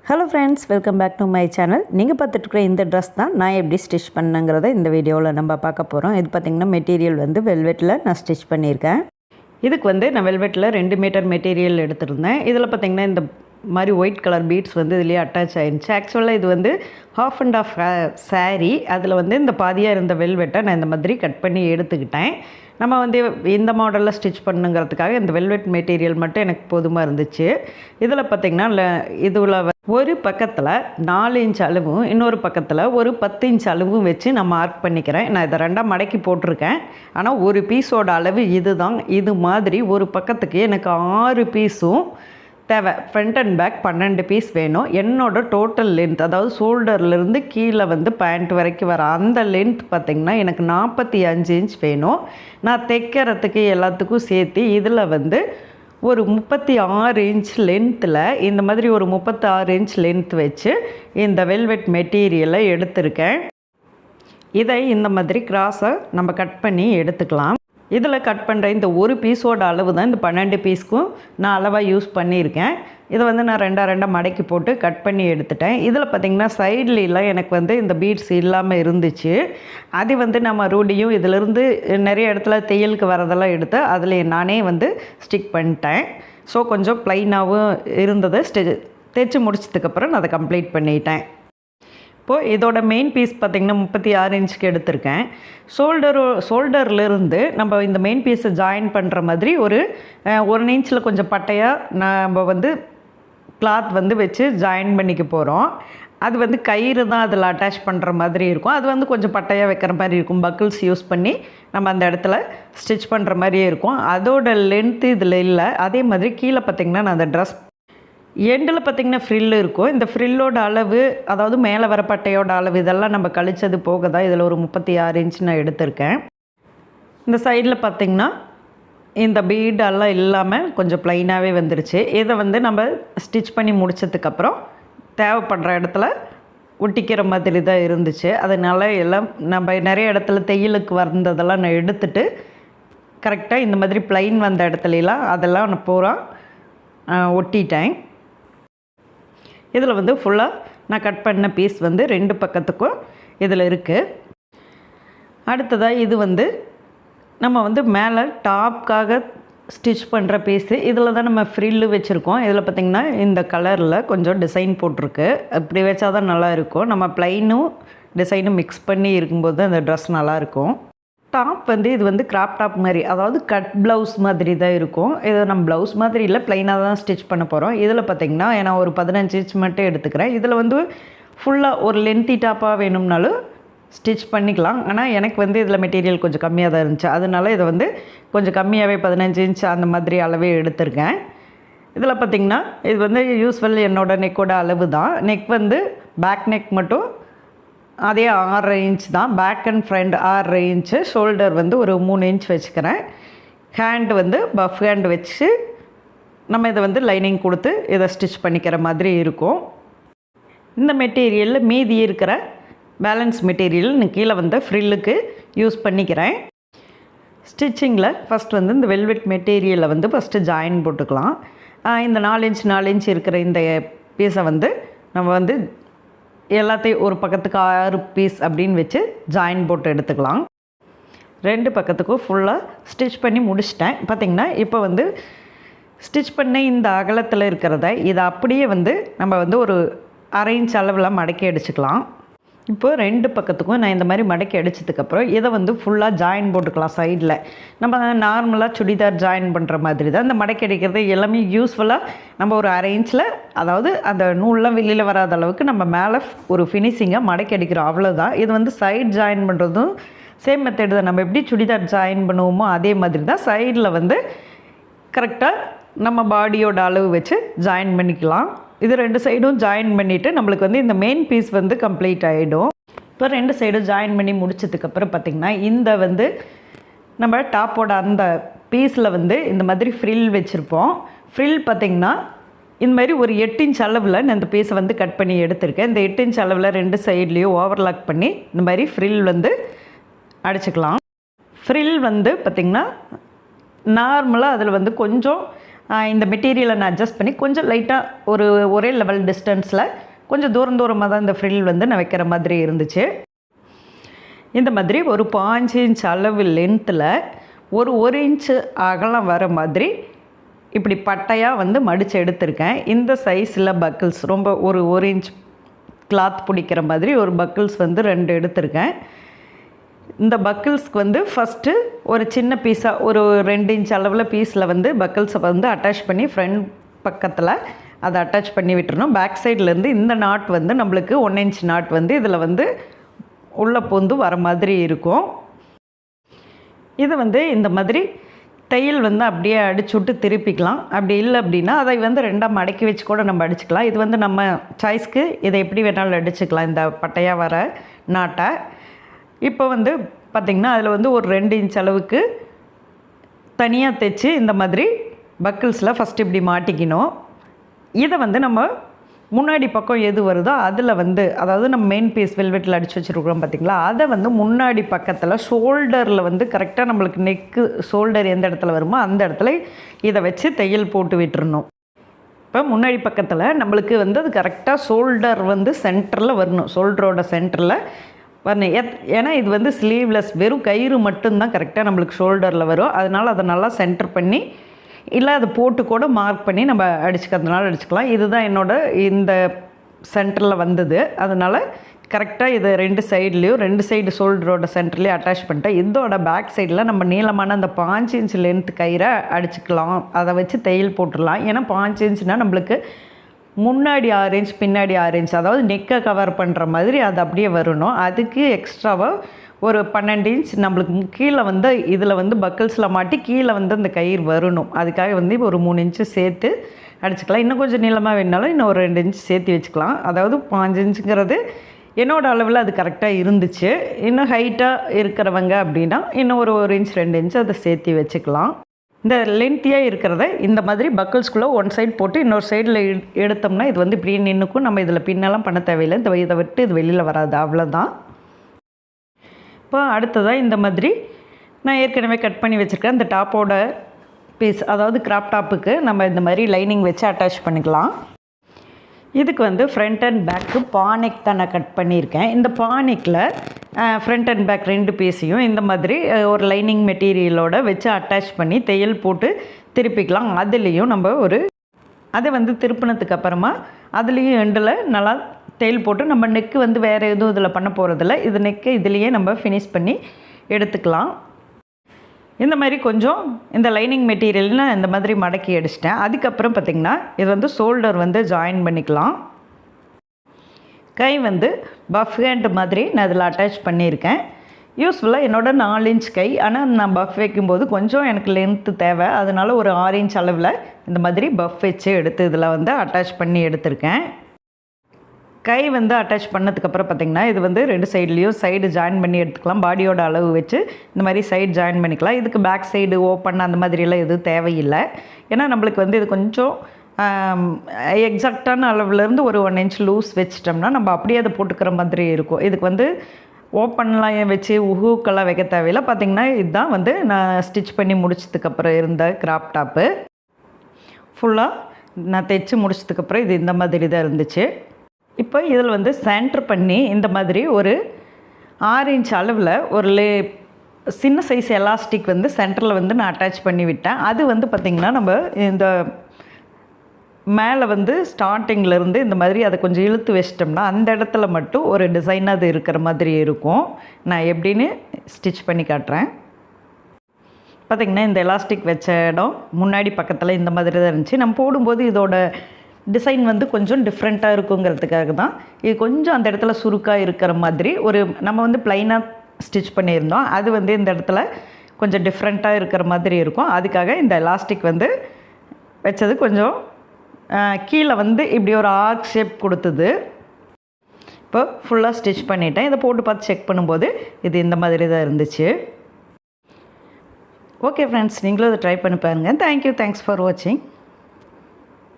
Hello friends, welcome back to my channel. நீங்கள் பார்த்துட்டு இந்த ட்ரெஸ் தான் நான் எப்படி ஸ்டிச் பண்ணேங்கிறத இந்த வீடியோவில் நம்ம பார்க்க போகிறோம். இது பார்த்திங்கன்னா மெட்டீரியல் வந்து வெல்வெட்டில் நான் ஸ்டிச் பண்ணியிருக்கேன். இதுக்கு வந்து நான் வெல்வெட்டில் 2 மீட்டர் மெட்டீரியல் எடுத்துருந்தேன். இதில் பார்த்திங்கன்னா இந்த மாதிரி ஒயிட் கலர் பீட்ஸ் வந்து இதுலேயே அட்டாச் ஆகிருந்துச்சு. ஆக்சுவலாக இது வந்து ஹாஃப் அண்ட் ஆஃப் சாரீ. அதில் வந்து இந்த பாதியாக இருந்த வெல்வெட்டை நான் இந்த மாதிரி கட் பண்ணி எடுத்துக்கிட்டேன். நம்ம வந்து இந்த மாடலில் ஸ்டிச் பண்ணுங்கிறதுக்காக இந்த வெல்வெட் மெட்டீரியல் மட்டும் எனக்கு போதுமாக இருந்துச்சு. இதில் பார்த்திங்கன்னா இதில் ஒரு பக்கத்தில் 4 இன்ச் அளவும் இன்னொரு பக்கத்தில் ஒரு 10 இன்ச் அளவும் வச்சு நான் மார்க் பண்ணிக்கிறேன். நான் இதை 2ஆக மடக்கி போட்டிருக்கேன். ஆனால் ஒரு பீஸோட அளவு இது தான். இது மாதிரி ஒரு பக்கத்துக்கு எனக்கு 6 பீஸும் தேவை. ஃப்ரண்ட் அண்ட் பேக் 12 பீஸ் வேணும். என்னோட டோட்டல் லென்த், அதாவது ஷோல்டர்லேருந்து கீழே வந்து பேண்ட் வரைக்கும் வர அந்த லென்த் பார்த்திங்கன்னா எனக்கு 45 இன்ச் வேணும். நான் தைக்கிறதுக்கு எல்லாத்துக்கும் சேர்த்து இதில் வந்து ஒரு 36 இன்ச் லென்த்தில் இந்த மாதிரி ஒரு 36 இன்ச் லென்த் வச்சு இந்த வெல்வெட் மெட்டீரியலை எடுத்திருக்கேன். இதை இந்த மாதிரி கிராஸை நம்ம கட் பண்ணி எடுத்துக்கலாம். இதில் கட் பண்ணுற இந்த ஒரு பீஸோட அளவு தான் இந்த 12 பீஸ்க்கும் நான் அளவாக யூஸ் பண்ணியிருக்கேன். இதை வந்து நான் 2 மடக்கி போட்டு கட் பண்ணி எடுத்துட்டேன். இதில் பார்த்திங்கன்னா சைட்லாம் எனக்கு வந்து இந்த பீட்ஸ் இல்லாமல் இருந்துச்சு. அது வந்து நான் மறுபடியும் இதிலிருந்து நிறைய இடத்துல தையலுக்கு வரதெல்லாம் எடுத்து அதில் நானே வந்து ஸ்டிக் பண்ணிட்டேன். ஸோ கொஞ்சம் ப்ளைனாகவும் இருந்ததை தைச்சி முடிச்சதுக்கப்புறம் நான் அதை கம்ப்ளீட் பண்ணிட்டேன். இப்போது இதோட மெயின் பீஸ் பார்த்திங்கன்னா 36 இன்ச்சுக்கு எடுத்திருக்கேன். ஷோல்டர்லேருந்து நம்ம இந்த மெயின் பீஸை ஜாயின் பண்ணுற மாதிரி ஒரு 1 இன்ச்சில் கொஞ்சம் பட்டையாக நம்ம வந்து கிளாத் வந்து வச்சு ஜாயின் பண்ணிக்க போகிறோம். அது வந்து கயிறு தான் அதில் அட்டாச் பண்ணுற மாதிரி இருக்கும். அது வந்து கொஞ்சம் பட்டையாக வைக்கிற மாதிரி இருக்கும். பக்கிள்ஸ் யூஸ் பண்ணி நம்ம அந்த இடத்துல ஸ்டிச் பண்ணுற மாதிரியே இருக்கும். அதோட லென்த்து இதில் இல்லை. அதே மாதிரி கீழே பார்த்திங்கன்னா நான் அந்த ட்ரெஸ் எண்டில் பார்த்திங்கன்னா ஃப்ரில் இருக்கும். இந்த ஃப்ரில்லோட அளவு, அதாவது மேலே வர பட்டையோட அளவு இதெல்லாம் நம்ம கழிச்சது போக தான் இதில் ஒரு 36 இன்ச் நான் எடுத்திருக்கேன். இந்த சைடில் பார்த்திங்கன்னா இந்த பீடெல்லாம் இல்லாமல் கொஞ்சம் ப்ளைனாகவே வந்துருச்சு. இதை வந்து நம்ம ஸ்டிச் பண்ணி முடித்ததுக்கப்புறம் தேவைப்படுற இடத்துல ஒட்டிக்கிற மாதிரி தான் இருந்துச்சு. அதனால் எல்லாம் நம்ம நிறைய இடத்துல தையலுக்கு வந்ததெல்லாம் நான் எடுத்துகிட்டு கரெக்டாக இந்த மாதிரி ப்ளைன் வந்த இடத்துலலாம் அதெல்லாம் நான் பூரா ஒட்டிட்டேன். இதில் வந்து ஃபுல்லாக நான் கட் பண்ண பீஸ் வந்து 2 பக்கத்துக்கும் இதில் இருக்குது. அடுத்ததாக இது வந்து நம்ம வந்து மேலே டாப்காக ஸ்டிச் பண்ணுற பீஸு. இதில் தான் நம்ம ஃப்ரில்லு வச்சுருக்கோம். இதில் பார்த்திங்கன்னா இந்த கலரில் கொஞ்சம் டிசைன் போட்டிருக்கு. அப்படி வச்சா தான் நல்லா இருக்கும். நம்ம ப்ளைனும் டிசைனும் மிக்ஸ் பண்ணி இருக்கும்போது தான் இந்த ட்ரெஸ் நல்லாயிருக்கும். டாப் வந்து இது வந்து கிராப் டாப் மாதிரி, அதாவது கட் ப்ளவுஸ் மாதிரி தான் இருக்கும். இது நம்ம ப்ளவுஸ் மாதிரி இல்லை, ப்ளைனாக தான் ஸ்டிச் பண்ண போகிறோம். இதில் பார்த்திங்கன்னா நான் ஒரு 15 இன்ச் மட்டும் எடுத்துக்கிறேன். இதில் வந்து ஃபுல்லாக ஒரு லென்த்தி டாப்பாக வேணும்னாலும் ஸ்டிச் பண்ணிக்கலாம். ஆனால் எனக்கு வந்து இதில் மெட்டீரியல் கொஞ்சம் கம்மியாக தான் இருந்துச்சு. அதனால இதை வந்து கொஞ்சம் கம்மியாகவே 15 இன்ச் அந்த மாதிரி அளவே எடுத்திருக்கேன். இதில் பார்த்திங்கன்னா இது வந்து யூஸ்வல் என்னோடய நெக்கோட அளவு தான். நெக் வந்து பேக் நெக் மட்டும் அதே 6 இன்ச் தான். Back and front 6 inch. Shoulder வந்து ஒரு 3 இன்ச் வச்சுக்கிறேன். ஹேண்டு வந்து பஃப் ஹேண்டு வச்சு நம்ம இதை வந்து லைனிங் கொடுத்து இதை ஸ்டிச் பண்ணிக்கிற மாதிரி இருக்கும். இந்த மெட்டீரியலில் மீதி இருக்கிற பேலன்ஸ் மெட்டீரியல் நான் கீழே வந்து ஃப்ரில்லுக்கு யூஸ் பண்ணிக்கிறேன். ஸ்டிச்சிங்கில் ஃபஸ்ட் வந்து இந்த வெல்வெட் மெட்டீரியலை வந்து ஃபஸ்ட்டு ஜாயின் போட்டுக்கலாம். இந்த 4 இன்ச் இருக்கிற இந்த பீஸை வந்து நம்ம வந்து எல்லாத்தையும் ஒரு பக்கத்துக்கு 6 பீஸ் அப்படின்னு வச்சு ஜாயின் போட்டு எடுத்துக்கலாம். 2 பக்கத்துக்கும் ஃபுல்லாக ஸ்டிச் பண்ணி முடிச்சிட்டேன். பார்த்திங்கன்னா இப்போ வந்து ஸ்டிச் பண்ண இந்த அகலத்தில் இருக்கிறத இதை அப்படியே வந்து நம்ம வந்து ஒரு 1/2 இன்ச் அளவில் மடக்கி அடிச்சுக்கலாம். இப்போ 2 பக்கத்துக்கும் நான் இந்த மாதிரி மடக்கி அடித்ததுக்கப்புறம் இதை வந்து ஃபுல்லாக ஜாயின் போட்டுக்கலாம். சைடில் நம்ம நார்மலாக சுடிதார் ஜாயின் பண்ணுற மாதிரி தான் இந்த மடக்கி அடிக்கிறது எல்லாமே யூஸ்ஃபுல்லாக நம்ம ஒரு 1/2 இன்ச்சில், அதாவது அந்த நூல்லாம் வெளியில் வராத அளவுக்கு நம்ம மேலே ஒரு ஃபினிஷிங்காக மடக்கி அடிக்கிறோம், அவ்வளோதான். இது வந்து சைட் ஜாயின் பண்ணுறதும் சேம் மெத்தட் தான். நம்ம எப்படி சுடிதார் ஜாயின் பண்ணுவோமோ அதே மாதிரி தான் சைடில் வந்து கரெக்டாக நம்ம பாடியோட அளவு வச்சு ஜாயின் பண்ணிக்கலாம். இது 2 சைடும் ஜாயின் பண்ணிவிட்டு நம்மளுக்கு வந்து இந்த மெயின் பீஸ் வந்து கம்ப்ளீட் ஆகிடும். இப்போ 2 சைடும் ஜாயின் பண்ணி முடிச்சதுக்கப்புறம் பார்த்திங்கன்னா இந்த வந்து நம்ம டாப்போட அந்த பீஸில் வந்து இந்த மாதிரி ஃப்ரில் வச்சுருப்போம். ஃப்ரில் பார்த்திங்கன்னா இந்த மாதிரி ஒரு 8 இன்ச் அளவில் நான் இந்த பீஸை வந்து கட் பண்ணி எடுத்திருக்கேன். இந்த 8 இன்ச் அளவில் 2 சைட்லேயும் ஓவர்லாக் பண்ணி இந்த மாதிரி ஃப்ரில் வந்து அடிச்சுக்கலாம். ஃப்ரில் வந்து பார்த்திங்கன்னா நார்மலாக அதில் வந்து கொஞ்சம் இந்த மெட்டீரியலை நான் அட்ஜஸ்ட் பண்ணி கொஞ்சம் லைட்டாக ஒரே லெவல் டிஸ்டன்ஸில் கொஞ்சம் தூரமாக தான் இந்த ஃப்ரில் வந்து நான் வைக்கிற மாதிரி இருந்துச்சு. இந்த மாதிரி ஒரு 5 இன்ச் அளவு லென்த்தில் ஒரு இன்ச்சு அகலம் வர மாதிரி இப்படி பட்டையாக வந்து மடித்து எடுத்திருக்கேன். இந்த சைஸில் பக்கிள்ஸ் ரொம்ப ஒரு இன்ச் கிளாத் பிடிக்கிற மாதிரி ஒரு பக்கிள்ஸ் வந்து 2 எடுத்திருக்கேன். இந்த பக்கிள்ஸ்க்கு வந்து ஃபஸ்ட்டு ஒரு சின்ன பீஸாக ஒரு 2 இன்ச் அளவில் பீஸில் வந்து பக்கிள்ஸை வந்து அட்டாச் பண்ணி ஃப்ரண்ட் பக்கத்தில் அதை அட்டாச் பண்ணி விட்டுறணும். பேக் சைட்லேருந்து இந்த நாட் வந்து நம்மளுக்கு 1 இன்ச் நாட் வந்து இதில் வந்து உள்ள பூந்து வர மாதிரி இருக்கும். இது வந்து இந்த மாதிரி தையல் வந்து அப்படியே அடிச்சு விட்டு திருப்பிக்கலாம். அப்படி இல்லை அப்படின்னா அதை வந்து 2ஆக மடக்கி வச்சு கூட நம்ம அடிச்சுக்கலாம். இது வந்து நம்ம சாய்ஸ்க்கு இதை எப்படி வேணாலும் அடிச்சுக்கலாம், இந்த பட்டையாக வர நாட்டை. இப்போ வந்து பார்த்திங்கன்னா அதில் வந்து ஒரு 2 இன்ச் அளவுக்கு தனியாக தைச்சி இந்த மாதிரி பக்கிள்ஸில் ஃபஸ்ட்டு இப்படி மாட்டிக்கணும். இதை வந்து நம்ம முன்னாடி பக்கம் எது வருதோ அதில் வந்து, அதாவது நம்ம மெயின் பீஸ் வெல்வெட்டில் அடித்து வச்சுருக்கிறோம் பார்த்திங்களா, அதை வந்து முன்னாடி பக்கத்தில் ஷோல்டரில் வந்து கரெக்டாக நம்மளுக்கு நெக்கு ஷோல்டர் எந்த இடத்துல வருமோ அந்த இடத்துல இதை வச்சு தையல் போட்டு விட்டுறணும். இப்போ முன்னாடி பக்கத்தில் நம்மளுக்கு வந்து அது கரெக்டாக ஷோல்டர் வந்து சென்டரில் வரணும், ஷோல்டரோட சென்டரில் வரணும். ஏன்னா இது வந்து ஸ்லீவ்லெஸ், வெறும் கயிறு மட்டும்தான் கரெக்டாக நம்மளுக்கு ஷோல்டரில் வரும். அதனால் அதை நல்லா சென்டர் பண்ணி, இல்லை அதை போட்டு கூட மார்க் பண்ணி நம்ம அடிச்சுக்கிறதுனால அடிச்சுக்கலாம். இதுதான் இந்த சென்டரில் வந்தது. அதனால் கரெக்டாக இது 2 சைட்லேயும் 2 சைடு ஷோல்டரோட சென்டர்லேயும் அட்டாச் பண்ணிட்டேன். இதோட பேக் சைடில் நம்ம நீளமான அந்த 5 இன்ச் லென்த் கயிறை அடிச்சுக்கலாம். அதை வச்சு தையல் போட்டுடலாம். ஏன்னா 5 இன்ச்னால் நம்மளுக்கு முன்னாடி 6 இன்ச் பின்னாடி 6 இன்ச், அதாவது நெக்கை கவர் பண்ணுற மாதிரி அது அப்படியே வரணும். அதுக்கு எக்ஸ்ட்ராவாக ஒரு 12 இன்ச் நம்மளுக்கு கீழே வந்து இதில் வந்து பக்கிள்ஸில் மாட்டி கீழே வந்து அந்த கயிறு வரணும். அதுக்காக வந்து ஒரு 3 இன்ச்சு சேர்த்து அடிச்சுக்கலாம். இன்னும் கொஞ்சம் நீளமாக வேணுனாலும் இன்னும் ஒரு 2 இன்ச் சேர்த்து வச்சுக்கலாம். அதாவது 5 இன்ச்சுங்கிறது என்னோடய அளவில் அது கரெக்டாக இருந்துச்சு. இன்னும் ஹைட்டாக இருக்கிறவங்க அப்படின்னா இன்னும் ஒரு இன்ச் 2 இன்ச் அதை சேர்த்து வச்சுக்கலாம். இந்த லென்த்தியாக இருக்கிறத இந்த மாதிரி பக்கிள்ஸ்குள்ளே 1 சைடு போட்டு இன்னொரு சைடில் எடுத்தோம்னா இது வந்து இப்படியே நின்றுக்கும். நம்ம இதில் பின்னெல்லாம் பண்ண தேவையில்லை. இதை விட்டு இது வெளியில் வராது, அவ்வளோதான். இப்போ அடுத்ததாக இந்த மாதிரி நான் ஏற்கனவே கட் பண்ணி வச்சுருக்கேன் இந்த டாப்போட பீஸ், அதாவது கிராப் டாப்புக்கு நம்ம இந்த மாதிரி லைனிங் வச்சு அட்டாச் பண்ணிக்கலாம். இதுக்கு வந்து ஃப்ரண்ட் அண்ட் பேக்கு பானெக் தான் நான் கட் பண்ணியிருக்கேன். இந்த பானெக்கில் ஃப்ரண்ட் அண்ட் பேக் 2 பீஸையும் இந்த மாதிரி ஒரு லைனிங் மெட்டீரியலோடு வச்சு அட்டாச் பண்ணி தையல் போட்டு திருப்பிக்கலாம். அதுலேயும் நம்ம அதை வந்து திருப்பினதுக்கு அப்புறமா அதுலேயும் எண்டில் நல்லா தையல் போட்டு நம்ம நெக்கு வந்து வேறு எதுவும் இதில் பண்ண போகிறதில்ல. இது நெக்கு இதுலேயே நம்ம ஃபினிஷ் பண்ணி எடுத்துக்கலாம். இந்த மாதிரி கொஞ்சம் இந்த லைனிங் மெட்டீரியல் நான் இந்த மாதிரி மடக்கி அடிச்சிட்டேன். அதுக்கப்புறம் பார்த்திங்கன்னா இது வந்து ஷோல்டர் வந்து ஜாயின் பண்ணிக்கலாம். கை வந்து பஃப் ஹேண்ட் மாதிரி நான் இதில் அட்டாச் பண்ணியிருக்கேன். யூஸ்ஃபுல்லாக என்னோடய 4 இன்ச் கை, ஆனால் நான் பஃப் வைக்கும்போது கொஞ்சம் எனக்கு லென்த்து தேவை. அதனால் ஒரு 6 இன்ச் அளவில் இந்த மாதிரி பஃப் வச்சு எடுத்து இதில் வந்து அட்டாச் பண்ணி எடுத்திருக்கேன். கை வந்து அட்டாச் பண்ணதுக்கப்புறம் பார்த்திங்கன்னா இது வந்து 2 சைட்லேயும் சைடு ஜாயின் பண்ணி எடுத்துக்கலாம். பாடியோட அளவு வச்சு இந்த மாதிரி சைடு ஜாயின் பண்ணிக்கலாம். இதுக்கு பேக் சைடு ஓப்பன் அந்த மாதிரியெல்லாம் எதுவும் தேவையில்லை. ஏன்னா நம்மளுக்கு வந்து இது கொஞ்சம் எக்ஸாக்டான அளவுலேருந்து ஒரு 1 இன்ச் லூஸ் வச்சிட்டோம்னா நம்ம அப்படியே அதை போட்டுக்கிற மாதிரி இருக்கும். இதுக்கு வந்து ஓப்பன்லாம் வச்சு ஹூக்கெல்லாம் வைக்க தேவையில்லை. பார்த்திங்கன்னா இதுதான் வந்து நான் ஸ்டிச் பண்ணி முடிச்சதுக்கப்புறம் இருந்த கிராப் டாப்பு. ஃபுல்லாக நான் தைச்சி முடிச்சதுக்கப்புறம் இது இந்த மாதிரி தான் இருந்துச்சு. இப்போ இதில் வந்து சென்டர் பண்ணி இந்த மாதிரி ஒரு 6 இன்ச் அளவில் ஒரு சின்ன சைஸ் எலாஸ்டிக் வந்து சென்டரில் வந்து நான் அட்டாச் பண்ணி விட்டேன். அது வந்து பார்த்திங்கன்னா நம்ம இந்த மேலே வந்து ஸ்டார்டிங்கிலேருந்து இந்த மாதிரி அதை கொஞ்சம் இழுத்து வச்சிட்டோம்னா அந்த இடத்துல மட்டும் ஒரு டிசைன் அது இருக்கிற மாதிரி இருக்கும். நான் எப்படின்னு ஸ்டிச் பண்ணி காட்டுறேன். பார்த்திங்கன்னா இந்த எலாஸ்டிக் வச்ச இடம் முன்னாடி பக்கத்தில் இந்த மாதிரி தான் இருந்துச்சு. நம்ம போடும்போது இதோட டிசைன் வந்து கொஞ்சம் டிஃப்ரெண்ட்டாக இருக்குங்கிறதுக்காக தான் இது கொஞ்சம் அந்த இடத்துல சுருக்காக இருக்கிற மாதிரி நம்ம வந்து ப்ளைனாக ஸ்டிச் பண்ணியிருந்தோம். அது வந்து இந்த இடத்துல கொஞ்சம் டிஃப்ரெண்ட்டாக இருக்கிற மாதிரி இருக்கும். அதுக்காக இந்த எலாஸ்டிக் வந்து வச்சது கொஞ்சம் கீழே வந்து இப்படி ஒரு ஆர்க் ஷேப் கொடுத்தது. இப்போ ஃபுல்லாக ஸ்டிச் பண்ணிட்டேன். இதை போட்டு பார்த்து செக் பண்ணும்போது இது இந்த மாதிரி தான் இருந்துச்சு. ஓகே ஃப்ரெண்ட்ஸ், நீங்களும் இதை ட்ரை பண்ணி பாருங்கள். தேங்க்யூ, தேங்க்ஸ் ஃபார் வாட்சிங்.